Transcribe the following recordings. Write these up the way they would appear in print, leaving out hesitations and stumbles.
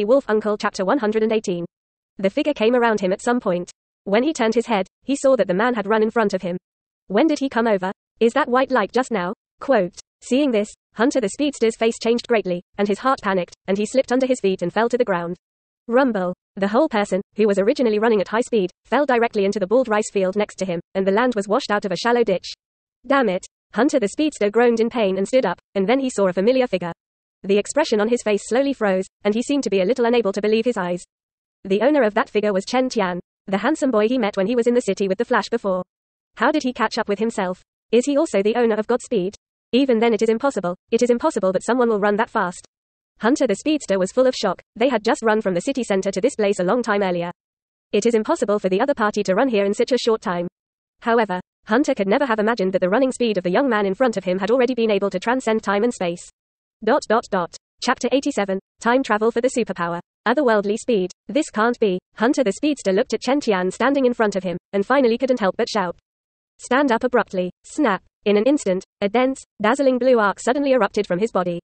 Wolf Uncle Chapter 118. The figure came around him at some point. When he turned his head, he saw that the man had run in front of him. When did he come over? Is that white light just now? Quote. Seeing this, Hunter the Speedster's face changed greatly, and his heart panicked, and he slipped under his feet and fell to the ground. Rumble. The whole person, who was originally running at high speed, fell directly into the bald rice field next to him, and the land was washed out of a shallow ditch. Damn it. Hunter the Speedster groaned in pain and stood up, and then he saw a familiar figure. The expression on his face slowly froze, and he seemed to be a little unable to believe his eyes. The owner of that figure was Chen Tian, the handsome boy he met when he was in the city with the Flash before. How did he catch up with himself? Is he also the owner of Godspeed? Even then it is impossible that someone will run that fast. Hunter the Speedster was full of shock. They had just run from the city center to this place a long time earlier. It is impossible for the other party to run here in such a short time. However, Hunter could never have imagined that the running speed of the young man in front of him had already been able to transcend time and space. Chapter 87, Time Travel for the Superpower. Otherworldly Speed. This can't be. Hunter the Speedster looked at Chen Tian standing in front of him, and finally couldn't help but shout. Stand up abruptly. Snap. In an instant, a dense, dazzling blue arc suddenly erupted from his body.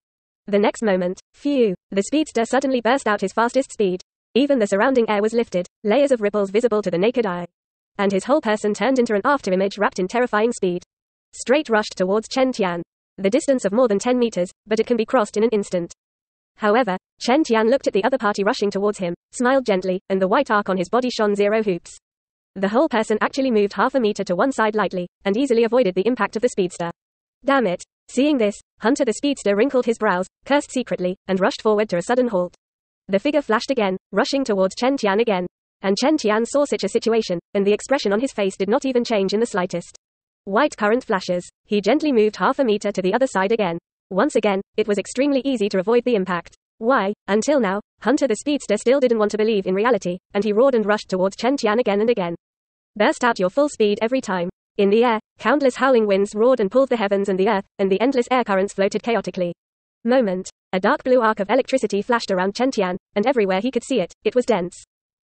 The next moment, phew, the Speedster suddenly burst out his fastest speed. Even the surrounding air was lifted, layers of ripples visible to the naked eye. And his whole person turned into an afterimage wrapped in terrifying speed. Straight rushed towards Chen Tian. The distance of more than 10 meters, but it can be crossed in an instant. However, Chen Tian looked at the other party rushing towards him, smiled gently, and the white arc on his body shone 0 hoops. The whole person actually moved half a meter to one side lightly, and easily avoided the impact of the Speedster. Damn it. Seeing this, Hunter the Speedster wrinkled his brows, cursed secretly, and rushed forward to a sudden halt. The figure flashed again, rushing towards Chen Tian again. And Chen Tian saw such a situation, and the expression on his face did not even change in the slightest. White current flashes. He gently moved half a meter to the other side again. Once again, it was extremely easy to avoid the impact. Why? Until now, Hunter the Speedster still didn't want to believe in reality, and he roared and rushed towards Chen Tian again and again. Burst out your full speed every time. In the air, countless howling winds roared and pulled the heavens and the earth, and the endless air currents floated chaotically. Moment. A dark blue arc of electricity flashed around Chen Tian, and everywhere he could see it, it was dense.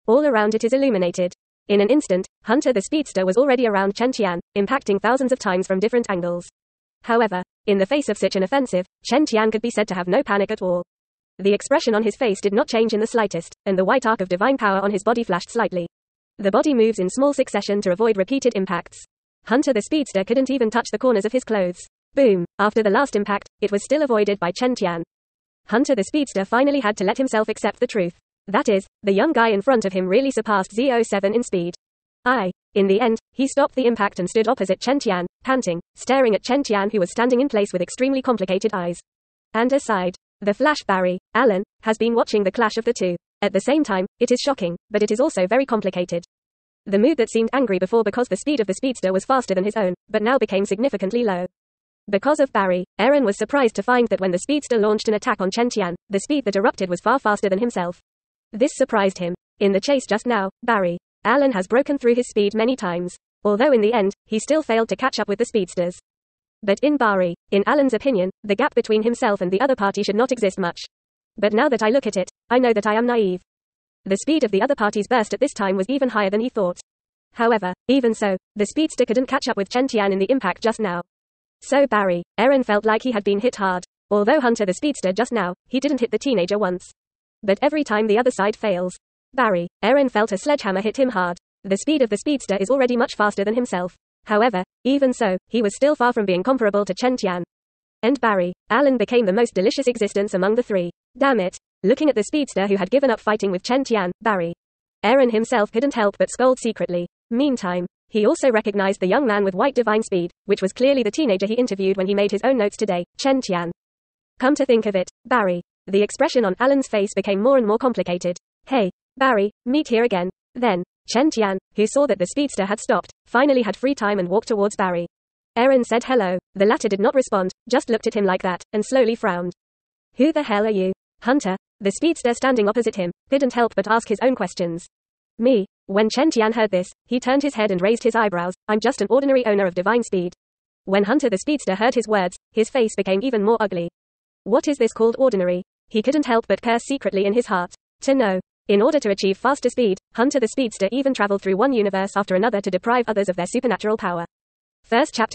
All around it is illuminated. In an instant, Hunter the Speedster was already around Chen Tian, impacting thousands of times from different angles. However, in the face of such an offensive, Chen Tian could be said to have no panic at all. The expression on his face did not change in the slightest, and the white arc of divine power on his body flashed slightly. The body moves in small succession to avoid repeated impacts. Hunter the Speedster couldn't even touch the corners of his clothes. Boom! After the last impact, it was still avoided by Chen Tian. Hunter the Speedster finally had to let himself accept the truth. That is, the young guy in front of him really surpassed Z07 in speed. In the end, he stopped the impact and stood opposite Chen Tian, panting, staring at Chen Tian who was standing in place with extremely complicated eyes. And aside, the Flash Barry, Allen, has been watching the clash of the two. At the same time, it is shocking, but it is also very complicated. The mood that seemed angry before because the speed of the Speedster was faster than his own, but now became significantly low. Because of Barry, Aaron was surprised to find that when the Speedster launched an attack on Chen Tian, the speed that erupted was far faster than himself. This surprised him. In the chase just now, Barry, Allen has broken through his speed many times. Although in the end, he still failed to catch up with the Speedsters. But in Allen's opinion, the gap between himself and the other party should not exist much. But now that I look at it, I know that I am naive. The speed of the other party's burst at this time was even higher than he thought. However, even so, the Speedster couldn't catch up with Chen Tian in the impact just now. So Aaron felt like he had been hit hard. Although Hunter the Speedster just now, he didn't hit the teenager once. But every time the other side fails, Aaron felt a sledgehammer hit him hard. The speed of the Speedster is already much faster than himself. However, even so, he was still far from being comparable to Chen Tian. And Allen became the most delicious existence among the three. Damn it. Looking at the Speedster who had given up fighting with Chen Tian, Aaron himself couldn't help but scold secretly. Meantime, he also recognized the young man with white divine speed, which was clearly the teenager he interviewed when he made his own notes today, Chen Tian. Come to think of it, the expression on Allen's face became more and more complicated. Hey, meet here again. Then, Chen Tian, who saw that the Speedster had stopped, finally had free time and walked towards Barry. Aaron said hello. The latter did not respond, just looked at him like that, and slowly frowned. Who the hell are you? Hunter, the Speedster standing opposite him, couldn't help but ask his own questions. Me. When Chen Tian heard this, he turned his head and raised his eyebrows. I'm just an ordinary owner of divine speed. When Hunter the Speedster heard his words, his face became even more ugly. What is this called ordinary? He couldn't help but curse secretly in his heart. To know. In order to achieve faster speed, Hunter the Speedster even traveled through one universe after another to deprive others of their supernatural power. First chapter.